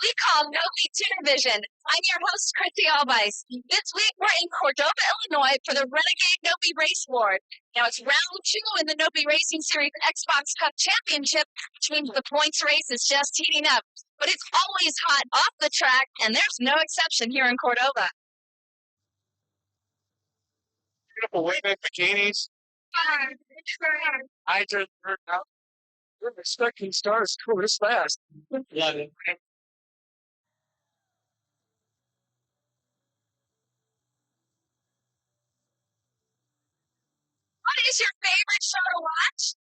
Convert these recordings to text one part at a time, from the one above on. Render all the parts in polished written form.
we call NOPI Tunervision. I'm your host, Chrissy Albice. This week, we're in Cordova, Illinois for the Renegade NOPI Race Award. Now, it's round 2 in the NOPI Racing Series Xbox Cup Championship, which means the points race is just heating up. But it's always hot off the track, and there's no exception here in Cordova. Beautiful women bikinis. I just heard out. We're expecting stars to this fast. Yeah. What is your favorite show to watch?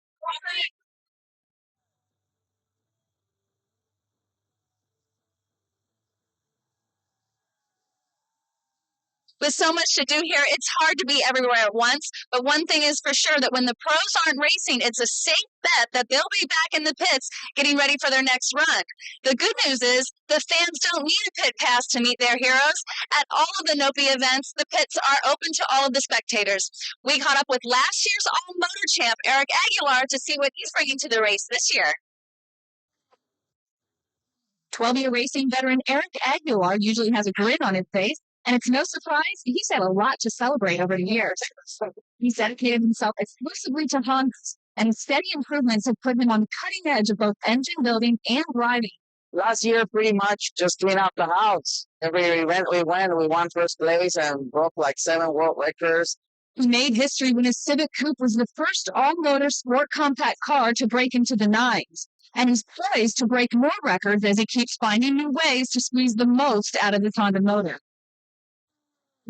With so much to do here, it's hard to be everywhere at once. But one thing is for sure, that when the pros aren't racing, it's a safe bet that they'll be back in the pits getting ready for their next run. The good news is the fans don't need a pit pass to meet their heroes. At all of the NOPI events, the pits are open to all of the spectators. We caught up with last year's all-motor champ, Eric Aguilar, to see what he's bringing to the race this year. 12-year racing veteran Eric Aguilar usually has a grin on his face. And it's no surprise, he's had a lot to celebrate over the years. He's dedicated himself exclusively to Hondas, and his steady improvements have put him on the cutting edge of both engine building and driving. Last year, pretty much just clean up the house. Every event we won first place and broke like 7 world records. He made history when his Civic Coupe was the first all-motor sport compact car to break into the nines. And he's poised to break more records as he keeps finding new ways to squeeze the most out of his Honda motor.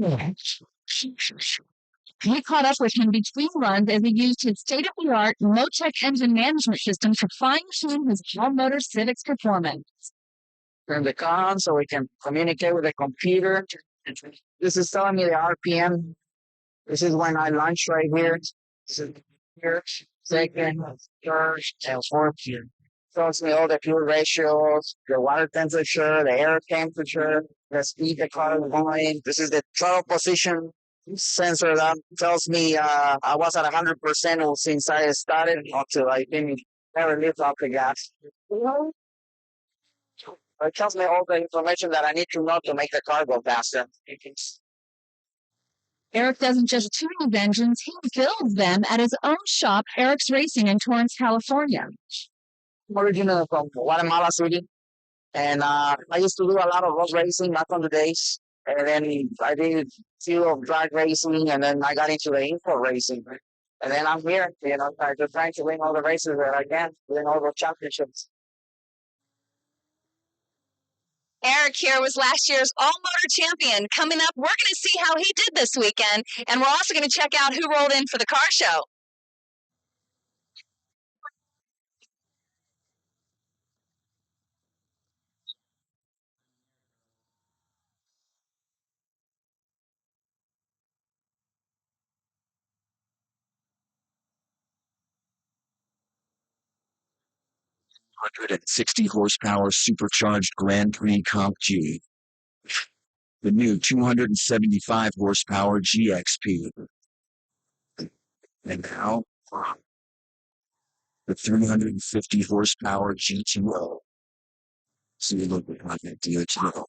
We caught up with him between runs as he used his state-of-the-art Motec engine management system to fine-tune his all-motor Civic's performance. Turn the car on so we can communicate with the computer. This is telling me the RPM. This is when I launch right here. This is here, second, third, and fourth here. Tells me all the fuel ratios, the water temperature, the air temperature, the speed the car is going. This is the throttle position sensor that tells me I was at 100% since I started until I didn't never lift off the gas. It tells me all the information that I need to know to make the car go faster. Eric doesn't just tune his engines, he builds them at his own shop, Eric's Racing in Torrance, California. Originally from Guatemala City, and I used to do a lot of road racing back on the days, and then I did a few of drag racing, and then I got into the info racing, and then I'm here, just trying to win all the races that I can, win all the championships. Eric here was last year's all-motor champion. Coming up, we're going to see how he did this weekend, and we're also going to check out who rolled in for the car show. Hundred and 60 horsepower supercharged Grand Prix Comp G. The new 275 horsepower GXP. And now, the 350 horsepower GTO. So you look at the GTO.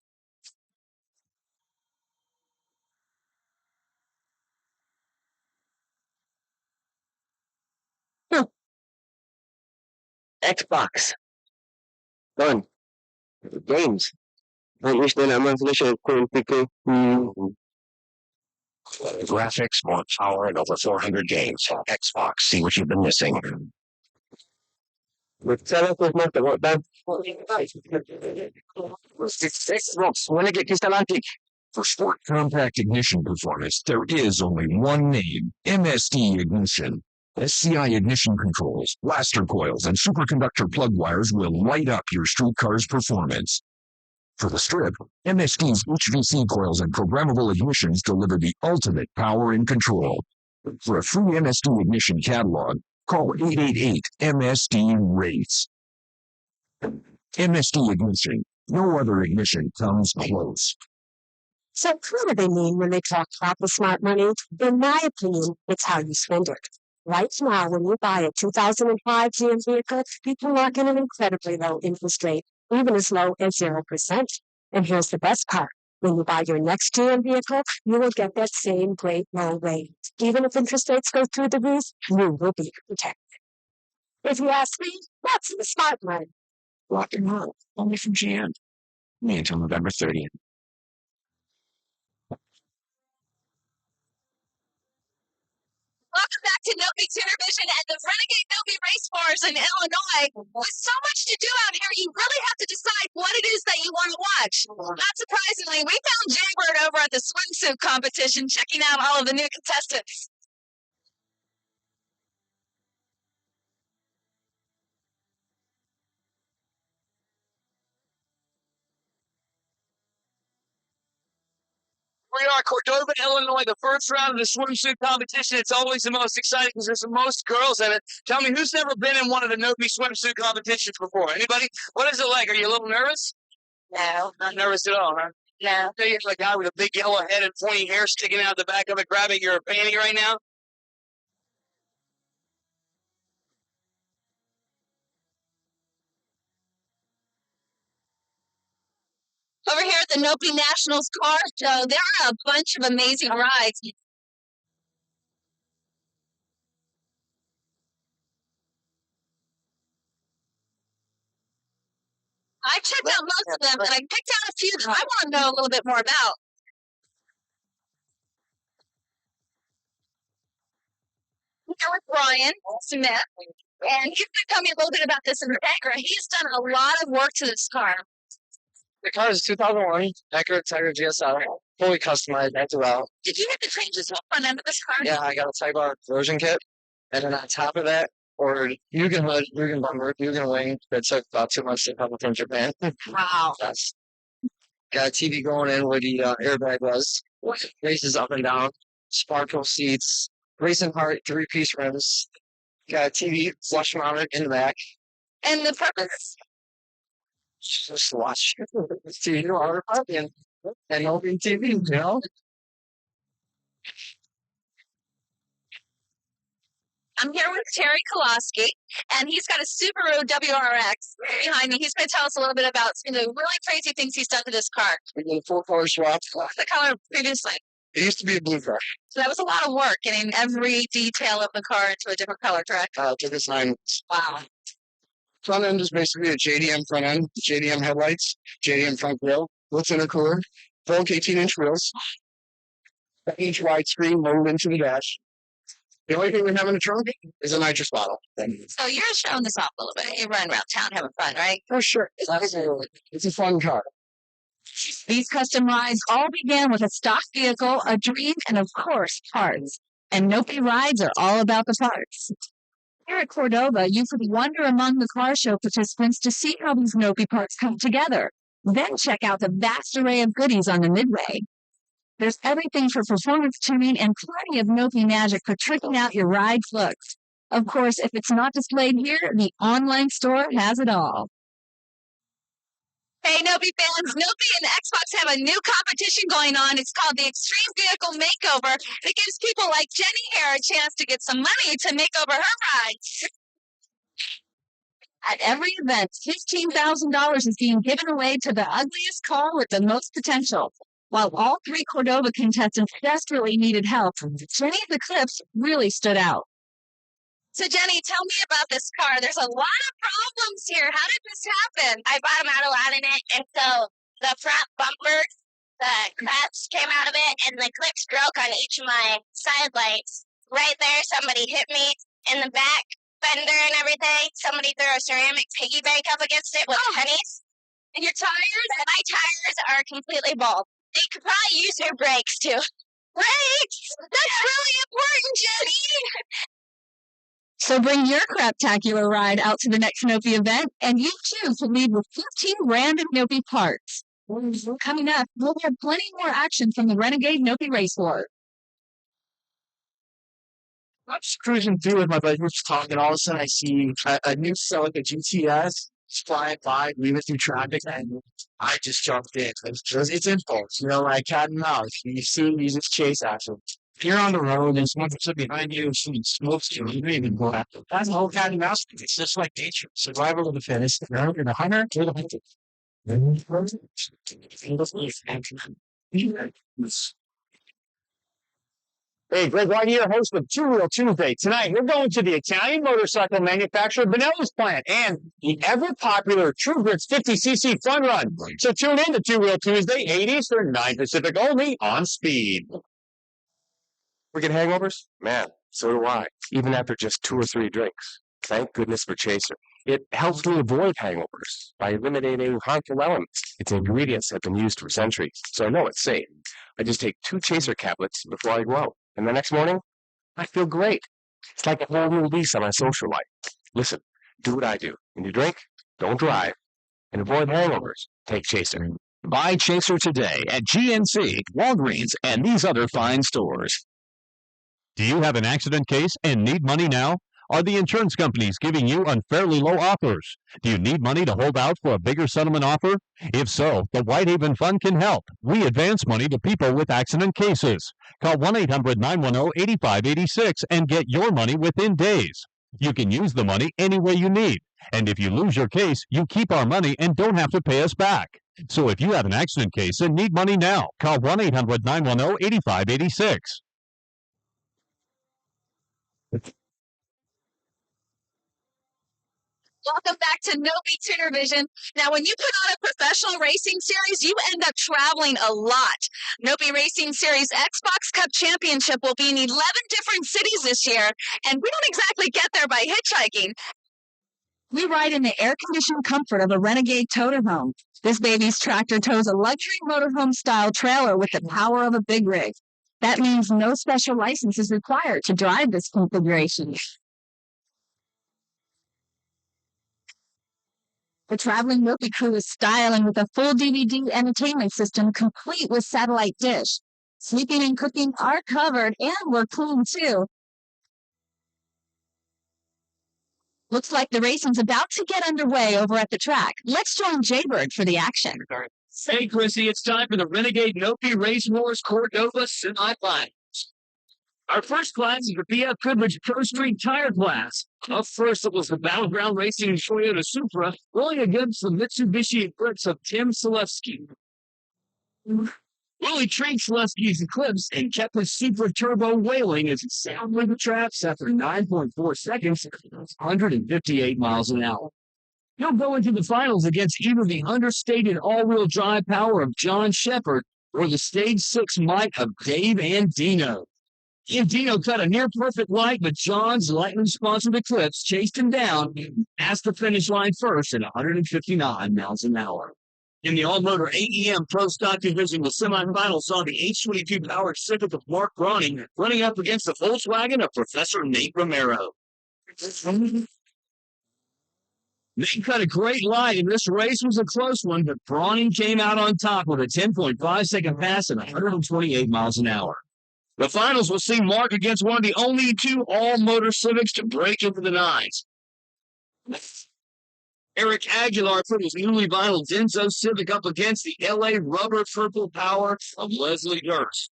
Xbox. Done. Games. Wish na naman sila siya ko. Graphics, more power, and over 400 games. Xbox, see what you've been missing. Tell us what about that. Xbox. When I get Kistalantic. For sport compact ignition performance, there is only one name, MSD Ignition. SCI ignition controls, blaster coils, and superconductor plug wires will light up your street car's performance. For the Strip, MSD's HVC coils and programmable ignitions deliver the ultimate power and control. For a free MSD ignition catalog, call 888-MSD-RACE. MSD Ignition. No other ignition comes close. So what do they mean when they talk about the smart money? In my opinion, it's how you spend it. Right now, when you buy a 2005 GM vehicle, you can lock in an incredibly low interest rate. even as low as 0%. And here's the best part. When you buy your next GM vehicle, you will get that same great low rate. Even if interest rates go through the roof, you will be protected. If you ask me, that's the smart one. Rock and roll, only from GM. Me until November 30th. Welcome back to NOPI Tunervision and the Renegade NOPI Race Wars in Illinois. With so much to do out here, you really have to decide what it is that you want to watch. Not surprisingly, we found Jaybird over at the swimsuit competition, checking out all of the new contestants. We are Cordova, Illinois, the first round of the swimsuit competition. It's always the most exciting because there's the most girls in it. Tell me, who's never been in one of the NOPI swimsuit competitions before? Anybody? What is it like? Are you a little nervous? No. Not nervous at all, huh? No. So you're the guy with a big yellow head and pointy hair sticking out the back of it, grabbing your panty right now? Over here at the NOPI Nationals Car Show, there are a bunch of amazing rides. I checked out most of them, and I picked out a few that I want to know a little bit more about. Here with Brian Smith, and he's going to tell me a little bit about this Integra. He's done a lot of work to this car. The car is 2001 Acura Integra GSL, fully customized as well. Did you have to change this whole front end of this car? Yeah, I got a Type R version kit, and then on top of that, ordered Yugen hood, Yugen bumper, Yugen wing. That took about 2 months to come from Japan. Wow. That's got a TV going in where the airbag was. Races up and down, sparkle seats, racing heart, 3-piece rims. Got a TV flush mounted in the back. And the purpose? Just watch TV on our party and open TV, you know? I'm here with Terry Koloski, and he's got a Subaru WRX behind me. He's going to tell us a little bit about some of the really crazy things he's done to this car. We did a full color swap. What's the color previously? It used to be a blue car. So that was a lot of work getting every detail of the car into a different color, correct? Took us 9 months. Wow. Front end is basically a JDM front end, JDM headlights, JDM front grille, lift intercooler, full 18-inch wheels, an inch wide screen loaded into the dash. The only thing we have in the trunk is a nitrous bottle. So you're showing this off a little bit. You're running around town having fun, right? For sure. Absolutely. It's a fun car. These custom rides all began with a stock vehicle, a dream, and of course, parts. And NOPI rides are all about the parts. Here at Cordova, you could wander among the car show participants to see how these NOPI parts come together. Then check out the vast array of goodies on the midway. There's everything for performance tuning and plenty of NOPI magic for tricking out your ride looks. Of course, if it's not displayed here, the online store has it all. Hey, NOPI fans, NOPI and Xbox have a new competition going on. It's called the Extreme Vehicle Makeover. It gives people like Jenny here a chance to get some money to make over her rides. At every event, $15,000 is being given away to the ugliest car with the most potential. While all 3 Cordova contestants desperately needed help, Jenny's Eclipse really stood out. So, Jenny, tell me about this car. There's a lot of problems here. How did this happen? I bottomed out a lot in it, and so the front bumper, the cracks came out of it, and the clips broke on each of my side lights. Right there, somebody hit me in the back fender and everything. Somebody threw a ceramic piggy bank up against it with pennies. And your tires? And my tires are completely bald. They could probably use new brakes, too. Brakes! That's really important, Jenny! So bring your craptacular ride out to the next NOPI event, and you too can leave with 15 random NOPI parts. Coming up, we'll have plenty more action from the Renegade NOPI Race War. I'm just cruising through with my buddy, we're just talking, all of a sudden I see a new Celica GTS flying by, leaving through traffic, and I just jumped in. It's impulse, like cat and mouse. You see, you just chase after them. If you're on the road and someone comes up behind you and shooting smokes you, you don't even go after them. That's the whole cat and mouse thing. It's just like nature. Survival of the fittest. You're the hunter, you're the hunted. Hey, Greg White here, host of Two Wheel Tuesday. Tonight, we're going to the Italian motorcycle manufacturer Benelli's plant and the ever-popular True Grits 50cc Fun Run. So tune in to Two Wheel Tuesday, 8 Eastern, 9 Pacific only on Speed. We get hangovers? Man, so do I, even after just 2 or 3 drinks. Thank goodness for Chaser. It helps me avoid hangovers by eliminating harmful elements. Its ingredients have been used for centuries, so I know it's safe. I just take 2 Chaser caplets before I go out, and the next morning, I feel great. It's like a whole new lease on my social life. Listen, do what I do. When you drink, don't drive, and avoid hangovers. Take Chaser. Buy Chaser today at GNC, Walgreens, and these other fine stores. Do you have an accident case and need money now? Are the insurance companies giving you unfairly low offers? Do you need money to hold out for a bigger settlement offer? If so, the Whitehaven Fund can help. We advance money to people with accident cases. Call 1-800-910-8586 and get your money within days. You can use the money any way you need. And if you lose your case, you keep our money and don't have to pay us back. So if you have an accident case and need money now, call 1-800-910-8586. Welcome back to NOPI Tunervision. Now, when you put on a professional racing series, you end up traveling a lot. NOPI Racing Series Xbox Cup Championship will be in 11 different cities this year, and we don't exactly get there by hitchhiking. We ride in the air-conditioned comfort of a Renegade motorhome. This baby's tractor tows a luxury motorhome-style trailer with the power of a big rig. That means no special license is required to drive this configuration. The traveling NOPI crew is styling with a full DVD entertainment system complete with satellite dish. Sleeping and cooking are covered, and we're clean too. Looks like the racing's about to get underway over at the track. Let's join Jaybird for the action. Hey, Chrissy, it's time for the Renegade NOPI Race Wars Cordova semifinals. Our first class is the BF Goodrich Pro Street Tire class. Up first, it was the Battleground Racing Toyota Supra, rolling against the Mitsubishi Eclipse of Tim Selewski. Willie trained Selewski's Eclipse and kept his Supra Turbo wailing as it sounded the traps after 9.4 seconds, 158 miles an hour. He'll go into the finals against either the understated all-wheel drive power of John Shepard or the stage 6 might of Dave Andino. Andino cut a near-perfect light, but John's lightning-sponsored Eclipse chased him down past the finish line first at 159 miles an hour. In the all-motor AEM Pro Stock Division, the semifinals saw the H22 powered Civic of Mark Browning running up against the Volkswagen of Professor Nate Romero. Nate cut a great light, and this race was a close one, but Browning came out on top with a 10.5-second pass at 128 miles an hour. The finals will see Mark against one of the only 2 all-motor Civics to break into the nines. Eric Aguilar put his newly vinyl Denso Civic up against the LA Rubber Purple Power of Leslie Durst.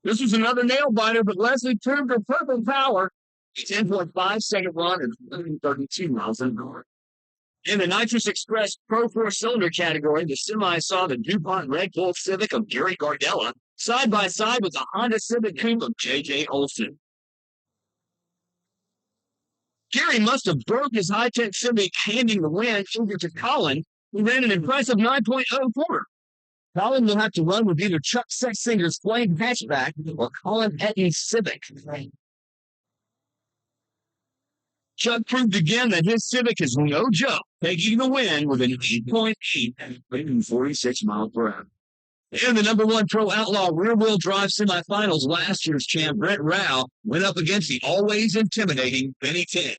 This was another nail-biter, but Leslie turned her Purple Power a 10.5-second run at 132 miles an hour. In the Nitrous Express Pro 4-cylinder category, the semi saw the DuPont Red Bull Civic of Gary Gardella side by side with the Honda Civic Coupe of J.J. Olson. Gary must have broke his high-tech Civic, handing the win over to Colin, who ran an impressive 9.04. Colin will have to run with either Chuck Sexsinger's Flame hatchback or Colin Etton's Civic. Chuck proved again that his Civic is no joke, taking the win with an 8.8 at 146 miles per hour. In the number 1 Pro Outlaw rear-wheel drive semifinals, last year's champ Brett Rao went up against the always intimidating Benny Ten.